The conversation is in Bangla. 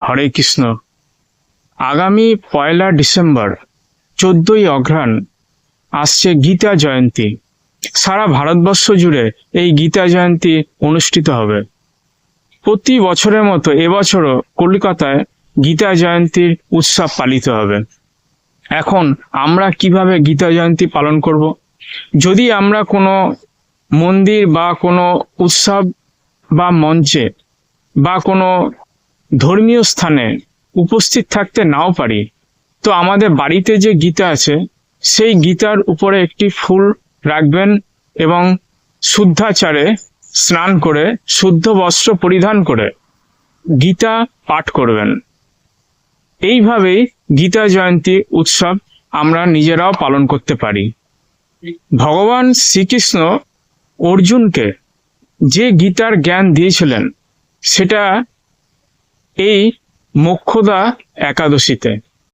হরে কৃষ্ণ। আগামী 1 ডিসেম্বর 14ই অঘ্রাণ আসছে গীতা জয়ন্তী। সারা ভারতবর্ষ জুড়ে এই গীতা জয়ন্তী অনুষ্ঠিত হবে। প্রতি বছরের মতো এবছরও কলকাতায় গীতা জয়ন্তীর উৎসব পালিত হবে। এখন আমরা কিভাবে গীতা জয়ন্তী পালন করব? যদি আমরা কোনো মন্দির বা কোনো উৎসব বা মঞ্চে বা কোনো ধর্মীয় স্থানে উপস্থিত থাকতে নাও পারি, তো আমাদের বাড়িতে যে গীতা আছে সেই গীতার উপরে একটি ফুল রাখবেন এবং শুদ্ধাচারে স্নান করে শুদ্ধ বস্ত্র পরিধান করে গীতা পাঠ করবেন। এইভাবেই গীতা জয়ন্তী উৎসব আমরা নিজেরাও পালন করতে পারি। ভগবান শ্রীকৃষ্ণ অর্জুনকে যে গীতার জ্ঞান দিয়েছিলেন সেটা এই মোক্ষদা একাদশীতে।